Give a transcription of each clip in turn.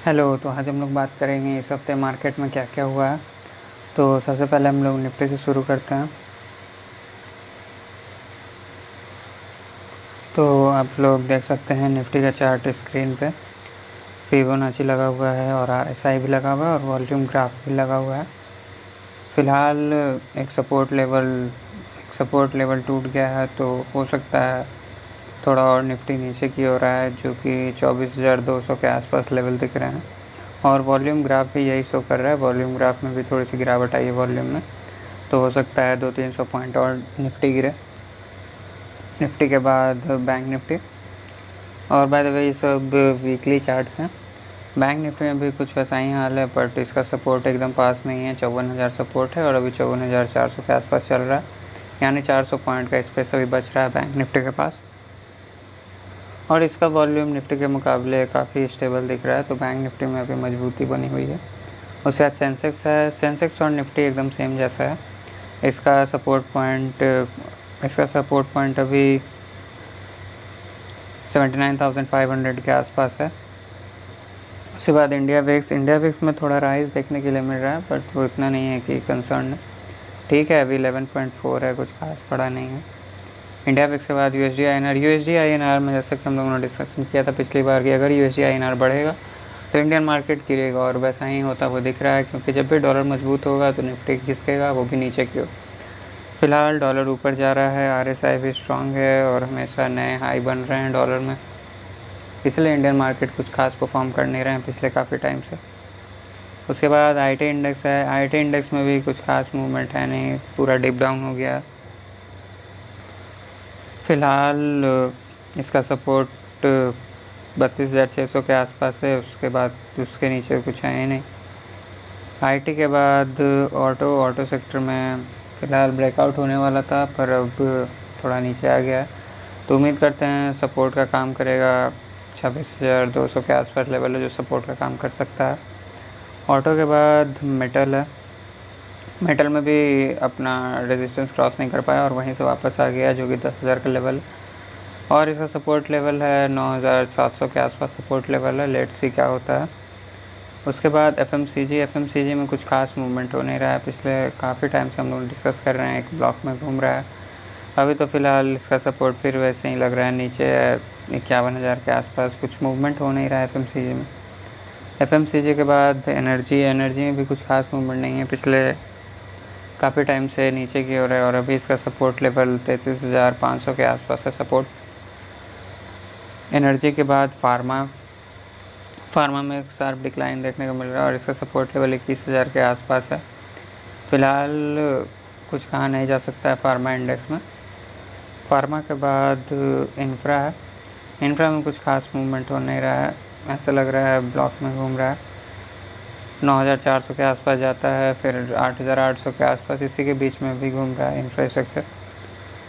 Hello, तो आज हम लोग बात करेंगे इस हफ्ते मार्केट में क्या-क्या हुआ है। तो सबसे पहले हम लोग निफ्टी से शुरू करते हैं। तो आप लोग देख सकते हैं निफ्टी का चार्ट स्क्रीन पे फिबोनाची लगा हुआ है और आरएसआई भी लगा हुआ है और वॉल्यूम ग्राफ भी लगा हुआ है। फ़िलहाल एक सपोर्ट लेवल टूट गया है, तो हो सकता है थोड़ा और निफ्टी नीचे की ओर आए, जो कि 24,200 के आसपास लेवल दिख रहे हैं। और वॉल्यूम ग्राफ भी यही शो कर रहा है। वॉल्यूम ग्राफ में भी थोड़ी सी गिरावट आई है वॉल्यूम में, तो हो सकता है 200-300 पॉइंट और निफ्टी गिरे। निफ्टी के बाद बैंक निफ्टी, और बाय द वे ये सब वीकली चार्ट्स हैं। बैंक निफ्टी में भी कुछ वैसा ही हाल है, बट इसका सपोर्ट एकदम पास नहीं है। 54,000 सपोर्ट है और अभी 54,400 के आसपास चल रहा है, यानी 400 पॉइंट का स्पेस अभी बच रहा है बैंक निफ्टी के पास। और इसका वॉल्यूम निफ्टी के मुकाबले काफ़ी स्टेबल दिख रहा है, तो बैंक निफ्टी में अभी मजबूती बनी हुई है। उसके बाद सेंसेक्स है। सेंसेक्स और निफ्टी एकदम सेम जैसा है। इसका सपोर्ट पॉइंट अभी 79,500 के आसपास है। उसके बाद इंडिया विक्स में थोड़ा राइज देखने के लिए मिल रहा है, बट वो इतना नहीं है कि कंसर्न है। ठीक है, अभी 11.4 है, कुछ खास बड़ा नहीं है। इंडिया विक्स के बाद यूएसडी आईएनआर में जैसा कि हम लोगों ने डिस्कशन किया था पिछली बार कि अगर यूएसडी आईएनआर बढ़ेगा तो इंडियन मार्केट गिरेगा, और वैसा ही होता हुआ दिख रहा है, क्योंकि जब भी डॉलर मजबूत होगा तो निफ्टी खिसकेगा, वो भी नीचे की ओर। फिलहाल डॉलर ऊपर जा रहा है, आरएसआई भी स्ट्रांग है और हमेशा नए हाई बन रहे हैं डॉलर में, इसलिए इंडियन मार्केट कुछ खास परफॉर्म कर नहीं रहे हैं पिछले काफ़ी टाइम से। उसके बाद आईटी इंडेक्स है। आईटी इंडेक्स में भी कुछ खास मूवमेंट है नहीं, पूरा डिप डाउन हो गया। फ़िलहाल इसका सपोर्ट 32,600 के आसपास है, उसके बाद उसके नीचे कुछ है ही नहीं। आईटी के बाद ऑटो सेक्टर में फ़िलहाल ब्रेकआउट होने वाला था, पर अब थोड़ा नीचे आ गया है, तो उम्मीद करते हैं सपोर्ट का काम करेगा। 26,200 के आसपास लेवल है जो सपोर्ट का काम कर सकता है। ऑटो के बाद मेटल है। मेटल में भी अपना रेजिस्टेंस क्रॉस नहीं कर पाया और वहीं से वापस आ गया, जो कि 10,000 का लेवल, और इसका सपोर्ट लेवल है 9,700 के आसपास सपोर्ट लेवल है। लेट्स सी क्या होता है। उसके बाद एफएमसीजी में कुछ खास मूवमेंट हो नहीं रहा है। पिछले काफ़ी टाइम से हम लोग डिस्कस कर रहे हैं, एक ब्लॉक में घूम रहा है। अभी तो फ़िलहाल इसका सपोर्ट फिर वैसे ही लग रहा है, नीचे 51,000 के आसपास। कुछ मूवमेंट हो नहीं रहा है एफएमसीजी में। एफएमसीजी के बाद एनर्जी में भी कुछ खास मूवमेंट नहीं है, पिछले काफ़ी टाइम से नीचे की ओर है, और अभी इसका सपोर्ट लेवल 33,500 के आसपास है सपोर्ट। एनर्जी के बाद फार्मा में एक शार्प डिक्लाइन देखने को मिल रहा है और इसका सपोर्ट लेवल 21,000 के आसपास है। फ़िलहाल कुछ कहा नहीं जा सकता है फार्मा इंडेक्स में। फार्मा के बाद इंफ्रा है। इंफ्रा में कुछ खास मूवमेंट हो नहीं रहा है, ऐसा लग रहा है ब्लॉक में घूम रहा है। 9,400 के आसपास जाता है, फिर 8,800 के आसपास, इसी के बीच में भी घूम रहा है इंफ्रास्ट्रक्चर।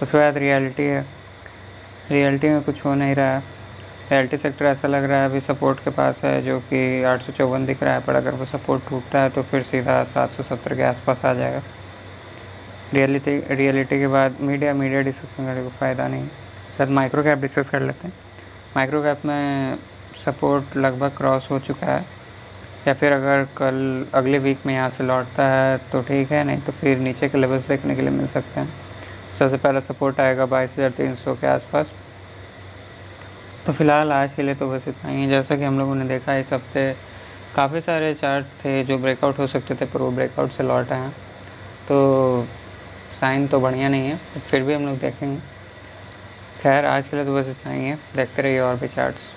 उसके बाद रियलिटी है। रियलिटी में कुछ हो नहीं रहा है। रियलिटी सेक्टर ऐसा लग रहा है अभी सपोर्ट के पास है, जो कि 854 दिख रहा है, पर अगर वो सपोर्ट टूटता है तो फिर सीधा 770 के आसपास आ जाएगा। रियलिटी के बाद मीडिया डिस्कशन करने को फ़ायदा नहीं। शायद माइक्रो कैप डिस्कस कर लेते हैं। माइक्रो कैप में सपोर्ट लगभग क्रॉस हो चुका है, या फिर अगर कल अगले वीक में यहाँ से लौटता है तो ठीक है, नहीं तो फिर नीचे के लेवल्स देखने के लिए मिल सकते हैं। सबसे पहला सपोर्ट आएगा 22,300 के आसपास। तो फ़िलहाल आज के लिए तो बस इतना ही है। जैसा कि हम लोगों ने देखा इस हफ्ते काफ़ी सारे चार्ट थे जो ब्रेकआउट हो सकते थे, पर वो ब्रेकआउट से लौट आए हैं, तो साइन तो बढ़िया नहीं है, फिर भी हम लोग देखेंगे। खैर आज के लिए तो बस इतना ही है, देखते रहिए और भी चार्ट्स।